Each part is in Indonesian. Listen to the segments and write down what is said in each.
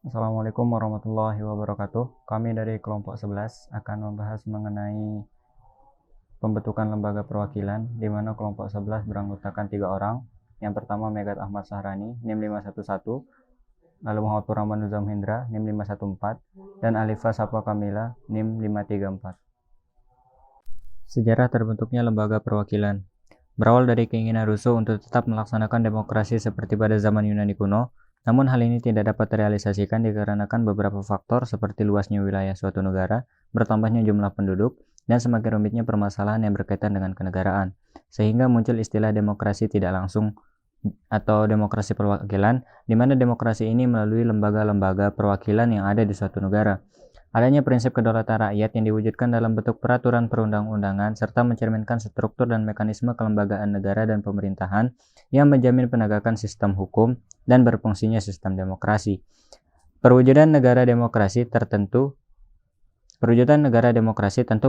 Assalamualaikum warahmatullahi wabarakatuh. Kami dari kelompok 11 akan membahas mengenai pembentukan lembaga perwakilan, di mana kelompok 11 beranggotakan 3 orang. Yang pertama Megat Ahmad Sahrani, NIM 511, lalu Muhammad Purrahman Nuzam Hendra, NIM 514, dan Alifa Sapwa Kamila, NIM 534. Sejarah terbentuknya lembaga perwakilan berawal dari keinginan Rousseau untuk tetap melaksanakan demokrasi seperti pada zaman Yunani kuno. Namun hal ini tidak dapat terrealisasikan dikarenakan beberapa faktor seperti luasnya wilayah suatu negara, bertambahnya jumlah penduduk, dan semakin rumitnya permasalahan yang berkaitan dengan kenegaraan, sehingga muncul istilah demokrasi tidak langsung atau demokrasi perwakilan, di mana demokrasi ini melalui lembaga-lembaga perwakilan yang ada di suatu negara. Adanya prinsip kedaulatan rakyat yang diwujudkan dalam bentuk peraturan perundang-undangan serta mencerminkan struktur dan mekanisme kelembagaan negara dan pemerintahan yang menjamin penegakan sistem hukum dan berfungsinya sistem demokrasi. Perwujudan negara demokrasi tentu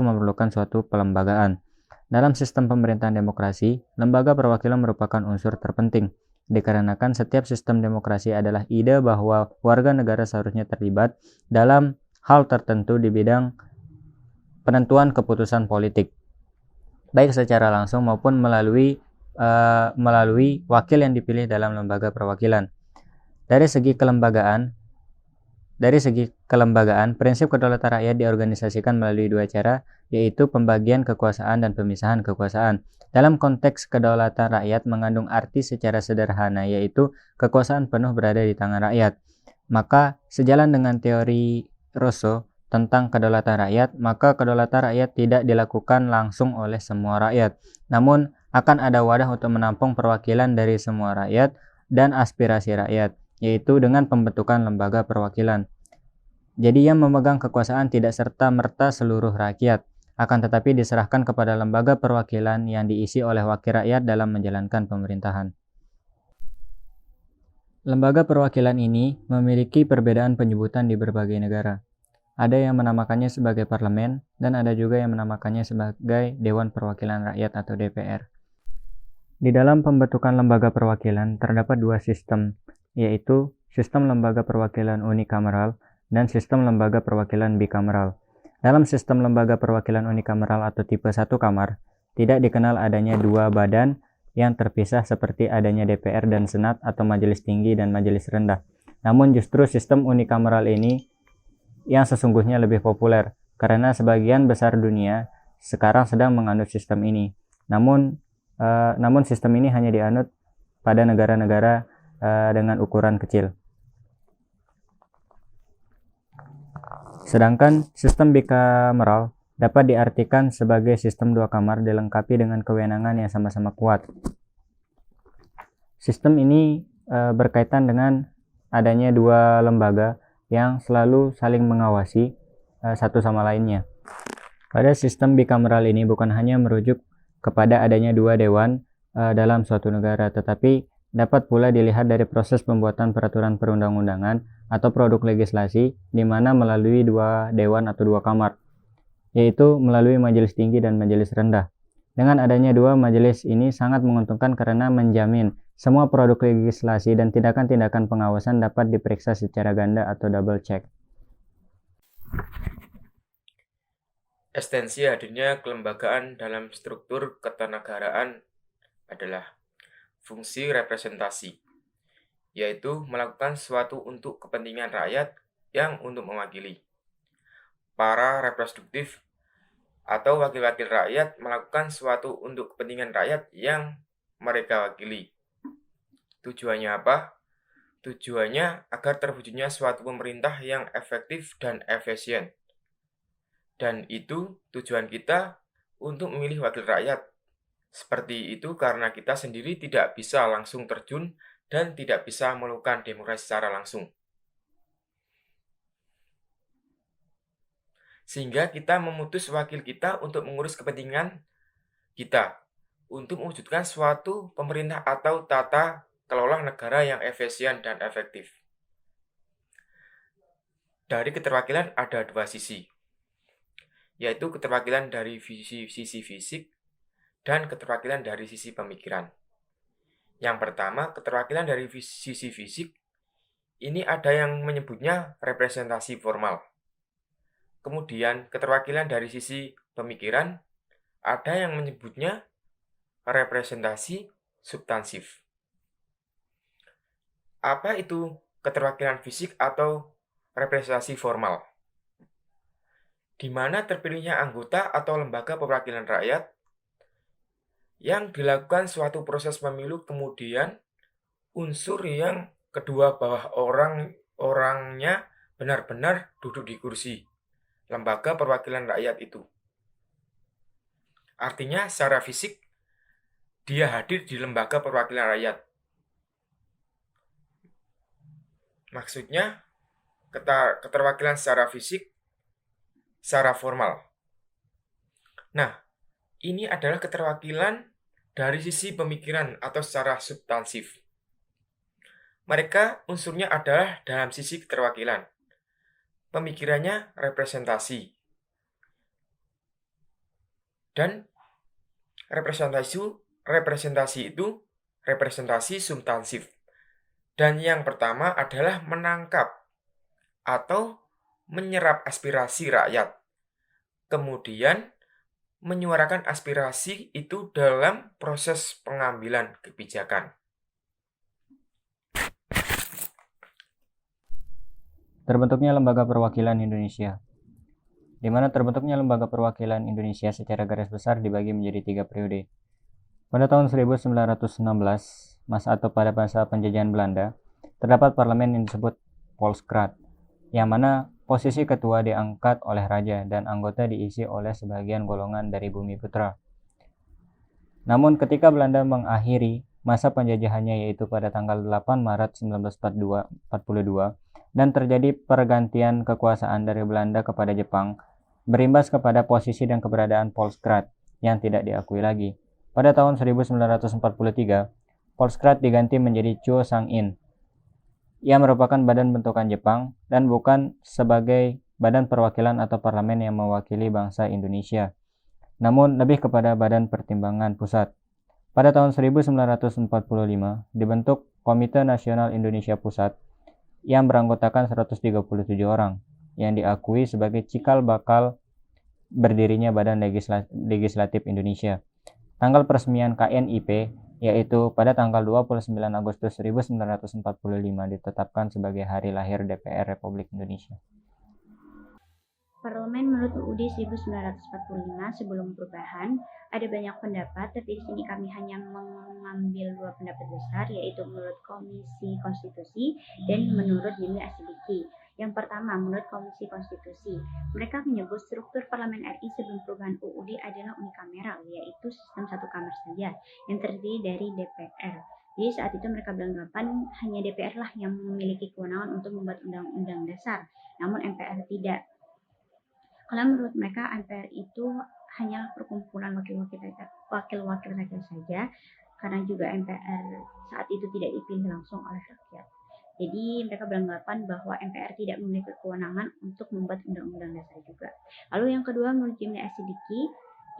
memerlukan suatu pelembagaan. Dalam sistem pemerintahan demokrasi, lembaga perwakilan merupakan unsur terpenting, dikarenakan setiap sistem demokrasi adalah ide bahwa warga negara seharusnya terlibat dalam hal tertentu di bidang penentuan keputusan politik, baik secara langsung maupun melalui wakil yang dipilih dalam lembaga perwakilan. Dari segi kelembagaan, prinsip kedaulatan rakyat diorganisasikan melalui dua cara, yaitu pembagian kekuasaan dan pemisahan kekuasaan. Dalam konteks kedaulatan rakyat mengandung arti secara sederhana, yaitu kekuasaan penuh berada di tangan rakyat. Maka sejalan dengan teori Rousseau tentang kedaulatan rakyat, maka kedaulatan rakyat tidak dilakukan langsung oleh semua rakyat, namun akan ada wadah untuk menampung perwakilan dari semua rakyat dan aspirasi rakyat, yaitu dengan pembentukan lembaga perwakilan. Jadi yang memegang kekuasaan tidak serta-merta seluruh rakyat, akan tetapi diserahkan kepada lembaga perwakilan yang diisi oleh wakil rakyat dalam menjalankan pemerintahan. Lembaga perwakilan ini memiliki perbedaan penyebutan di berbagai negara. Ada yang menamakannya sebagai parlemen, dan ada juga yang menamakannya sebagai Dewan Perwakilan Rakyat atau DPR. Di dalam pembentukan lembaga perwakilan terdapat dua sistem, yaitu sistem lembaga perwakilan unikameral dan sistem lembaga perwakilan bikameral. Dalam sistem lembaga perwakilan unikameral atau tipe 1 kamar, tidak dikenal adanya dua badan yang terpisah seperti adanya DPR dan Senat atau Majelis Tinggi dan Majelis Rendah. Namun justru sistem unikameral ini yang sesungguhnya lebih populer, karena sebagian besar dunia sekarang sedang menganut sistem ini. Namun sistem ini hanya dianut pada negara-negara dengan ukuran kecil. Sedangkan sistem bikameral dapat diartikan sebagai sistem dua kamar dilengkapi dengan kewenangan yang sama-sama kuat. Sistem ini berkaitan dengan adanya dua lembaga yang selalu saling mengawasi satu sama lainnya. Pada sistem bikameral ini bukan hanya merujuk kepada adanya dua dewan dalam suatu negara, tetapi dapat pula dilihat dari proses pembuatan peraturan perundang-undangan atau produk legislasi, di mana melalui dua dewan atau dua kamar, yaitu melalui Majelis Tinggi dan Majelis Rendah. Dengan adanya dua majelis ini sangat menguntungkan karena menjamin semua produk legislasi dan tindakan-tindakan pengawasan dapat diperiksa secara ganda atau double check. Esensi hadirnya kelembagaan dalam struktur ketenagaraan adalah fungsi representasi, yaitu melakukan sesuatu untuk kepentingan rakyat yang untuk mewakili. Para representatif atau wakil-wakil rakyat melakukan sesuatu untuk kepentingan rakyat yang mereka wakili. Tujuannya apa? Tujuannya agar terwujudnya suatu pemerintah yang efektif dan efisien. Dan itu tujuan kita untuk memilih wakil rakyat. Seperti itu karena kita sendiri tidak bisa langsung terjun dan tidak bisa melakukan demokrasi secara langsung. Sehingga kita memutus wakil kita untuk mengurus kepentingan kita, untuk mewujudkan suatu pemerintah atau tata kelola negara yang efisien dan efektif. Dari keterwakilan ada dua sisi, yaitu keterwakilan dari sisi fisik dan keterwakilan dari sisi pemikiran. Yang pertama, keterwakilan dari sisi fisik, Ini ada yang menyebutnya representasi formal. Kemudian keterwakilan dari sisi pemikiran, ada yang menyebutnya representasi substansif. Apa itu keterwakilan fisik atau representasi formal? Di mana terpilihnya anggota atau lembaga perwakilan rakyat yang dilakukan suatu proses pemilu, kemudian unsur yang kedua bahwa orangnya benar-benar duduk di kursi lembaga perwakilan rakyat itu. Artinya secara fisik dia hadir di lembaga perwakilan rakyat. Maksudnya keterwakilan secara fisik, secara formal. Nah, ini adalah keterwakilan dari sisi pemikiran atau secara substansif. Mereka unsurnya adalah dalam sisi keterwakilan. Pemikirannya representasi. Dan representasi itu representasi substansif. Dan yang pertama adalah menangkap atau menyerap aspirasi rakyat. Kemudian menyuarakan aspirasi itu dalam proses pengambilan kebijakan. Terbentuknya Lembaga Perwakilan Indonesia. Di mana terbentuknya Lembaga Perwakilan Indonesia secara garis besar dibagi menjadi 3 periode. Pada tahun 1916, pada masa penjajahan Belanda, terdapat parlemen yang disebut Volksraad, yang mana posisi ketua diangkat oleh raja dan anggota diisi oleh sebagian golongan dari bumi putra. Namun ketika Belanda mengakhiri masa penjajahannya yaitu pada tanggal 8 Maret 1942 dan terjadi pergantian kekuasaan dari Belanda kepada Jepang, berimbas kepada posisi dan keberadaan Volksraad yang tidak diakui lagi. Pada tahun 1943, Volksraad diganti menjadi Chuo-sang-in. Ia merupakan badan bentukan Jepang dan bukan sebagai badan perwakilan atau parlemen yang mewakili bangsa Indonesia, namun lebih kepada badan pertimbangan pusat. Pada tahun 1945, dibentuk Komite Nasional Indonesia Pusat yang beranggotakan 137 orang, yang diakui sebagai cikal bakal berdirinya Badan Legislatif Indonesia. Tanggal peresmian KNIP yaitu pada tanggal 29 Agustus 1945 ditetapkan sebagai hari lahir DPR Republik Indonesia. Parlemen menurut UUD 1945 sebelum perubahan ada banyak pendapat, tapi di sini kami hanya mengambil 2 pendapat besar, yaitu menurut Komisi Konstitusi dan menurut Jimli Asidiki. Yang pertama, menurut Komisi Konstitusi, mereka menyebut struktur Parlemen RI sebelum perubahan UUD adalah unikameral, yaitu sistem 1 kamar saja yang terdiri dari DPR. Jadi saat itu mereka beranggapan hanya DPR lah yang memiliki kewenangan untuk membuat undang-undang dasar, namun MPR tidak. Karena menurut mereka MPR itu hanyalah perkumpulan wakil-wakil rakyat saja, karena juga MPR saat itu tidak dipilih langsung oleh rakyat. Jadi mereka beranggapan bahwa MPR tidak memiliki kewenangan untuk membuat undang-undang dasar juga. Lalu yang kedua, menurut Jimli Asidiki,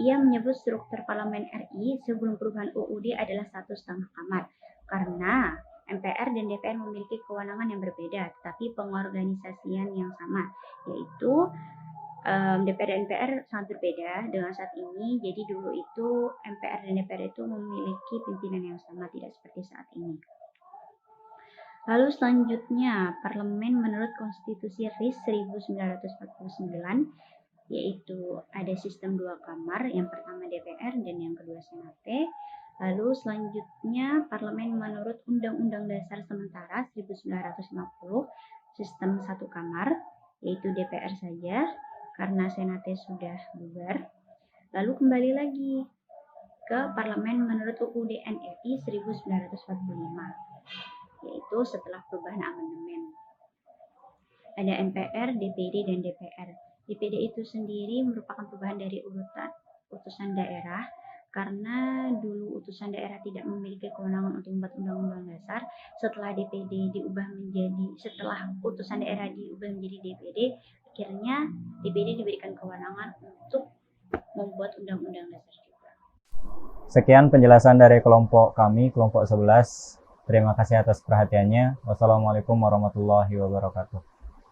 ia menyebut struktur Parlemen RI sebelum perubahan UUD adalah 1,5 kamar, karena MPR dan DPR memiliki kewenangan yang berbeda, tetapi pengorganisasian yang sama, yaitu DPR dan MPR sangat berbeda dengan saat ini. Jadi dulu itu MPR dan DPR itu memiliki pimpinan yang sama, tidak seperti saat ini. Lalu selanjutnya, parlemen menurut Konstitusi RI 1949, yaitu ada sistem 2 kamar, yang pertama DPR dan yang kedua Senate. Lalu selanjutnya, parlemen menurut Undang-Undang Dasar Sementara 1950, sistem 1 kamar, yaitu DPR saja, karena Senate sudah bubar. Lalu kembali lagi ke parlemen menurut UUD NRI 1945, yaitu setelah perubahan amandemen. Ada MPR, DPD, dan DPR. DPD itu sendiri merupakan perubahan dari utusan daerah, karena dulu utusan daerah tidak memiliki kewenangan untuk membuat undang-undang dasar. Setelah setelah utusan daerah diubah menjadi DPD, akhirnya DPD diberikan kewenangan untuk membuat undang-undang dasar juga. Sekian penjelasan dari kelompok kami, kelompok 11, Terima kasih atas perhatiannya. Wassalamualaikum warahmatullahi wabarakatuh.